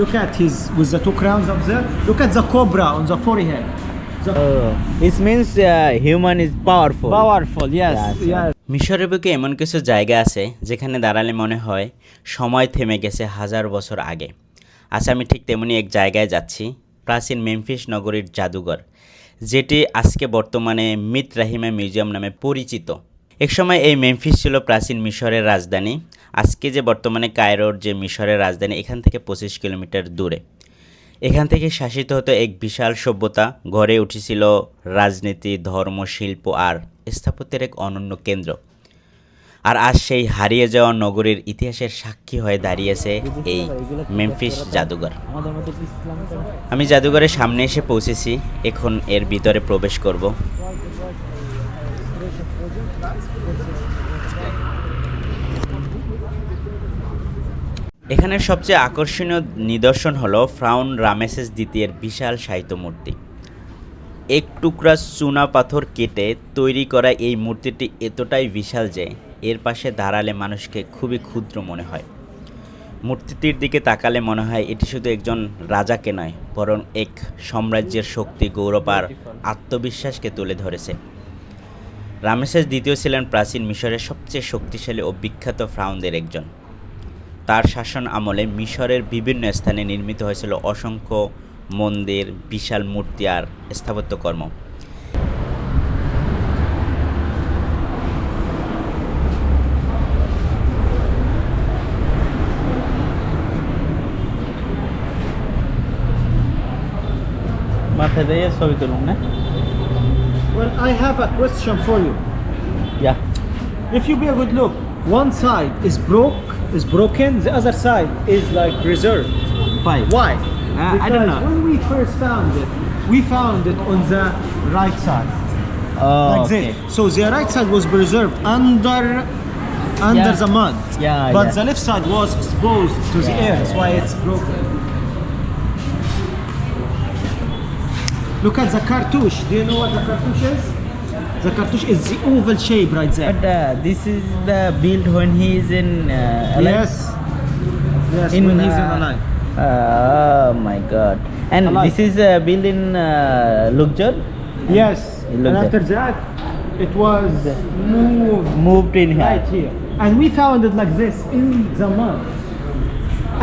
Look at his with the two crowns up there. Look at the cobra on the forehead. It means human is powerful. Powerful, yes, yes. মিশরের বুকে এমন কিছু জায়গা আছে যেখানে দাঁড়ালে মনে হয় সময় থেমে গেছে হাজার বছর আগে। আজ আমি ঠিক তেমনি এক জায়গায় যাচ্ছি, প্রাচীন মেমফিস নগরীর জাদুঘর, যেটি আজকে বর্তমানে মিতরাহিমা মিউজিয়াম নামে পরিচিত। একসময় এই মেমফিস ছিল প্রাচীন মিশরের রাজধানী। আজকে যে বর্তমানে কায়রোর যে মিশরের রাজধানী, এখান থেকে 25 কিলোমিটার দূরে। এখান থেকে শাসিত হতো এক বিশাল সভ্যতা, গড়ে উঠেছিল রাজনীতি, ধর্ম, শিল্প আর স্থাপত্যের এক অনন্য কেন্দ্র। আর আজ সেই হারিয়ে যাওয়া নগরীর ইতিহাসের সাক্ষী হয়ে দাঁড়িয়েছে এই মেমফিস জাদুঘর। আমি জাদুঘরের সামনে এসে পৌঁছেছি, এখন এর ভিতরে প্রবেশ করব। এখানের সবচেয়ে আকর্ষণীয় নিদর্শন হলো ফ্রাউন রামেসেস দ্বিতীয়ের বিশাল সাহিত্য মূর্তি। এক টুকরা চুনা পাথর কেটে তৈরি করা এই মূর্তিটি এতটাই বিশাল যে এর পাশে দাঁড়ালে মানুষকে খুবই ক্ষুদ্র মনে হয়। মূর্তিটির দিকে তাকালে মনে হয় এটি শুধু একজন রাজাকে নয়, বরং এক সাম্রাজ্যের শক্তি, গৌরব আর আত্মবিশ্বাসকে তুলে ধরেছে। রামেসেস দ্বিতীয় ছিলেন প্রাচীন মিশরের সবচেয়ে শক্তিশালী ও বিখ্যাত ফ্রাউনদের একজন। তার শাসন আমলে মিশরের বিভিন্ন স্থানে নির্মিত হয়েছিল অসংখ্য মন্দির, বিশাল মূর্তি আর স্থাপত্যকর্ম। মাথায় দিয়ে ছবি তুলুন না? Well, I have a question for you. Yeah. If you be a good look, one side is broken, the other side is like preserved. Why? Why? I don't know. When we first found it, we found it on the right side, Oh, like okay. this. So the right side was preserved under Yeah. the mud. Yeah, But yeah. the left side was exposed to the Yeah, air. That's why it's broken. Look at the cartouche. Do you know what the cartouche is? The cartouche is the oval shape right there. But this is the build when he is in alive? Yes. Yes, In, when he's in alive. Oh my God! And Alive. this is built in Luxor. Yes. It And looks after that, it was Moved in here. right here. And we found it like this in the mud.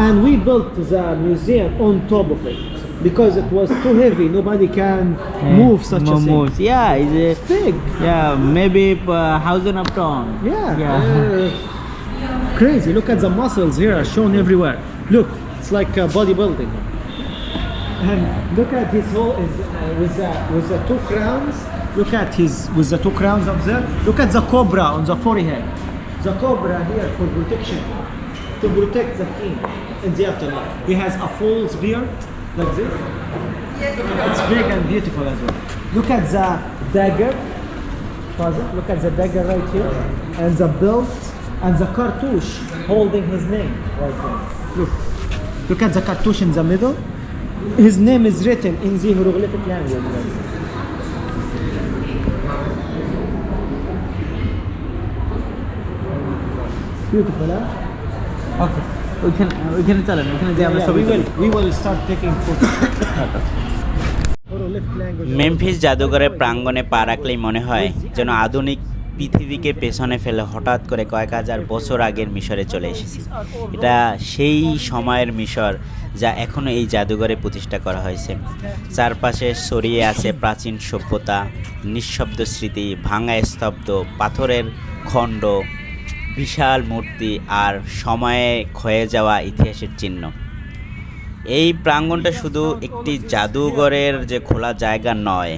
And we built the museum on top of it because it was too heavy. Nobody can move such a thing. moves. Yeah, it's It's big. yeah, maybe thousand of ton. Yeah. Yeah. Crazy. Look at the muscles here are shown everywhere. Look, it's like bodybuilding. And look at his whole is with the two crowns. Look at his with the two crowns up there. Look at the cobra on the forehead. The cobra here for protection, to protect the king in the afterlife. He has a false beard like this. It's big and beautiful as well. Look at the dagger. Father, look at the dagger right here, and the belt, and the cartouche holding his name right there. Look at the cartouche in the middle. His name is written in the hieroglyphic language. Right there. Beautiful, huh? Okay. ওইখানে চলেন, ওইখানে যে আমরা Yeah, ছবি তুলি। we will start taking photos. Hieroglyphic language. Memphis জাদুঘরের প্রাঙ্গণে পা রাখলেই মনে হয় যেন আধুনিক পৃথিবীকে পেছনে ফেলে হঠাৎ করে কয়েক হাজার বছর আগের মিশরে চলে এসেছি। এটা সেই সময়ের মিশর যা এখনও এই জাদুঘরে প্রতিষ্ঠা করা হয়েছে। চারপাশে ছড়িয়ে আছে প্রাচীন সভ্যতা, নিঃশব্দ স্মৃতি, ভাঙা স্তব্ধ পাথরের খণ্ড, বিশাল মূর্তি আর সময়ে ক্ষয়ে যাওয়া ইতিহাসের চিহ্ন। এই প্রাঙ্গণটা শুধু একটি জাদুঘরের যে খোলা জায়গা নয়,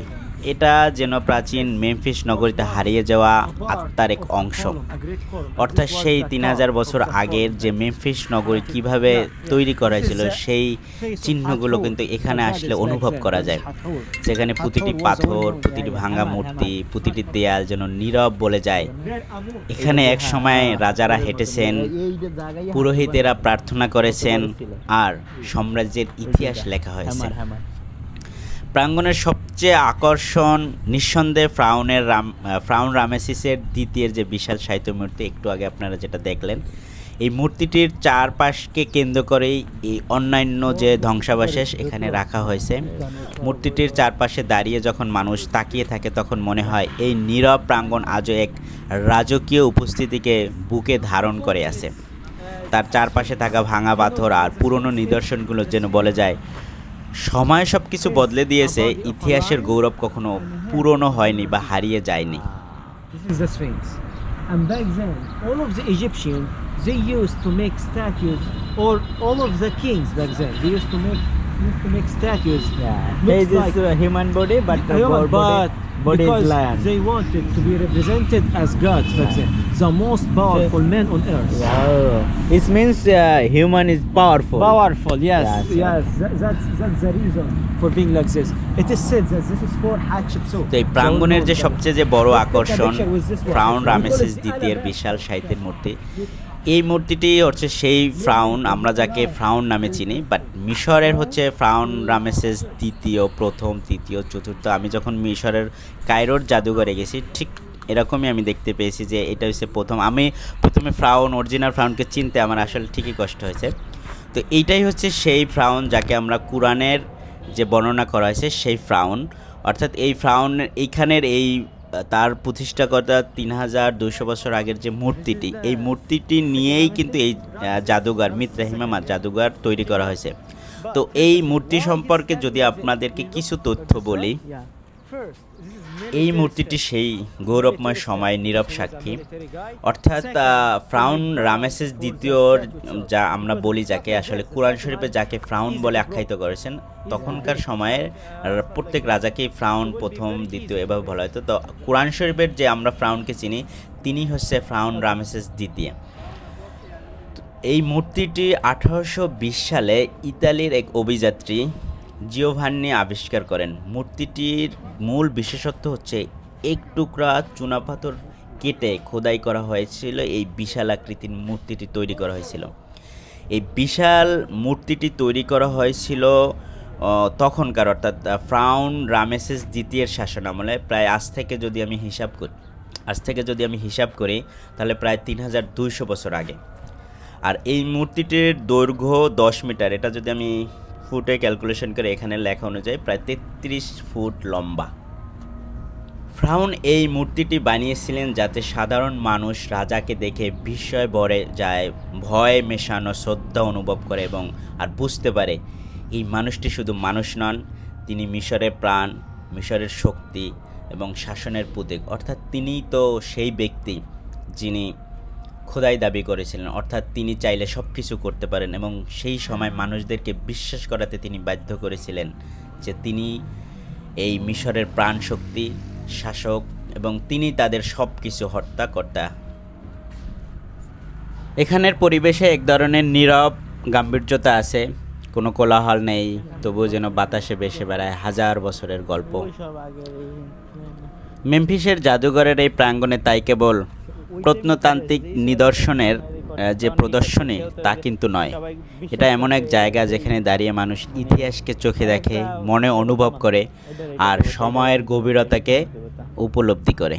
এটা যেন প্রাচীন মেমফিস নগরীতে হারিয়ে যাওয়া আত্মার এক অংশ। অর্থাৎ সেই 3000 বছর আগের যে মেমফিস নগরী কিভাবে তৈরি করা হয়েছিল, সেই চিহ্নগুলো কিন্তু এখানে আসলে অনুভব করা যায়। যেখানে প্রতিটি পাথর, প্রতিটি ভাঙা মূর্তি, প্রতিটি দেয়াল যেন নীরব বলে যায় এখানে এক সময় রাজারা হেঁটেছেন, পুরোহিতেরা প্রার্থনা করেছেন আর সাম্রাজ্যের ইতিহাস লেখা হয়েছে। প্রাঙ্গণের সবচেয়ে আকর্ষণ নিঃসন্দেহে ফ্রাউন রামেসিসের দ্বিতীয়ের যে বিশাল সাহিত্য মূর্তি, একটু আগে আপনারা যেটা দেখলেন, এই মূর্তিটির চারপাশকে কেন্দ্র করেই এই অন্যান্য যে ধ্বংসাবশেষ এখানে রাখা হয়েছে। মূর্তিটির চারপাশে দাঁড়িয়ে যখন মানুষ তাকিয়ে থাকে তখন মনে হয় এই নীরব প্রাঙ্গণ আজও এক রাজকীয় উপস্থিতিকে বুকে ধারণ করে আছে। তার চারপাশে থাকা ভাঙা পাথর আর পুরনো নিদর্শনগুলো যেন বলে যায় সময় সব কিছু বদলে দিয়েছে, ইতিহাসের গৌরব কখনো পুরনো হয়নি বা হারিয়ে যায়নি। This is the Sphinx. And back then, all of the Egyptians, they used to make statues, or all of the kings back then, they used to make statues. There Looks is a human body, but the human, but body is because lion. they wanted to be represented as gods back then, the most powerful men on earth. Oh, it means human is powerful. Powerful, yes, Yes, yes. That's the reason for being like this. It is said that this is for Hatshepsut. তো এই প্রাঙ্গণের যে সবচেয়ে যে বড় Let's take a আকর্ষণ picture with this one. Frown We call Ramesses it দ্বিতীয়ের Alabama. বিশাল সাহিত্যের মূর্তি। এই মূর্তিটি হচ্ছে সেই ফ্রাউন, আমরা যাকে ফ্রাউন নামে চিনি, বাট মিশরের হচ্ছে ফ্রাউন রামেসেস দ্বিতীয়, প্রথম, তৃতীয়, চতুর্থ। আমি যখন মিশরের কায়রোর জাদুঘরে গেছি ঠিক এরকমই আমি দেখতে পেয়েছি যে এটা হচ্ছে প্রথম। আমি প্রথমে ফ্রাউন, অরিজিনাল ফ্রাউনকে চিনতে আমার আসলে ঠিকই কষ্ট হয়েছে। তো এইটাই হচ্ছে সেই ফ্রাউন যাকে আমরা কুরআনের যে বর্ণনা করা হয়েছে সেই ফ্রাউন, অর্থাৎ এই ফ্রাউন এইখানের এই তার প্রতিষ্ঠাকর্তা 3200 বছর আগের যে মূর্তিটি, এই মূর্তিটি নিয়েই কিন্তু এই জাদুঘর মিত্রাহিমামাত জাদুঘর তৈরি করা হয়েছে। তো এই মূর্তি সম্পর্কে যদি আপনাদেরকে কিছু তথ্য বলি, এই মূর্তিটি সেই গৌরবময় সময় নীরব সাক্ষী, অর্থাৎ ফ্রাউন রামেসেস দ্বিতীয়র যা আমরা বলি, যাকে আসলে কুরআন শরীফে যাকে ফ্রাউন বলে আখ্যায়িত করেছেন, তখনকার সময়ে প্রত্যেক রাজাকেই ফ্রাউন প্রথম, দ্বিতীয় এভাবে বলা হতো। তো কুরআন শরীফের যে আমরা ফ্রাউনকে চিনি তিনি হচ্ছে ফ্রাউন রামেসেস দ্বিতীয়। এই মূর্তিটি 1820 সালে ইতালির এক অভিযাত্রী জিওভান্নি আবিষ্কার করেন। মূর্তিটির মূল বিশেষত্ব হচ্ছে এক টুকরা চুনাপাথর কেটে খোদাই করা হয়েছিল। এই বিশাল আকৃতির মূর্তিটি তৈরি করা হয়েছিল। এই বিশাল মূর্তিটি তৈরি করা হয়েছিল তখনকার, অর্থাৎ ফ্রাউন রামেসেস দ্বিতীয়ের শাসনামলে, প্রায় আজ থেকে যদি আমি হিসাব করি তাহলে প্রায় 3200 বছর আগে। আর এই মূর্তিটির দৈর্ঘ্য 10 মিটার, এটা যদি আমি ফুটে ক্যালকুলেশন করে এখানে লেখা অনুযায়ী প্রায় 33 ফুট লম্বা। ফ্রাউন এই মূর্তিটি বানিয়েছিলেন যাতে সাধারণ মানুষ রাজাকে দেখে বিস্ময় ভরে যায়, ভয় মেশানো শ্রদ্ধা অনুভব করে এবং আর বুঝতে পারে এই মানুষটি শুধু মানুষ নন, তিনি মিশরের প্রাণ, মিশরের শক্তি এবং শাসনের প্রতীক। অর্থাৎ তিনিই তো সেই ব্যক্তি যিনি খোদাই দাবি করেছিলেন, অর্থাৎ তিনি চাইলে সব কিছু করতে পারেন এবং সেই সময় মানুষদেরকে বিশ্বাস করাতে তিনি বাধ্য করেছিলেন যে তিনি এই মিশরের প্রাণ শক্তি, শাসক এবং তিনি তাদের সব কিছু হর্তাকর্তা। এখানের পরিবেশে এক ধরনের নীরব গাম্ভীর্যতা আছে, কোনো কোলাহল নেই, তবুও যেন বাতাসে ভেসে বেড়ায় হাজার বছরের গল্প। মেমফিসের জাদুঘরের এই প্রাঙ্গণে তাই কেবল প্রত্নতান্ত্রিক নিদর্শনের যে প্রদর্শনী তা কিন্তু নয়, এটা এমন এক জায়গা যেখানে দাঁড়িয়ে মানুষ ইতিহাসকে চোখে দেখে, মনে অনুভব করে আর সময়ের গভীরতাকে উপলব্ধি করে।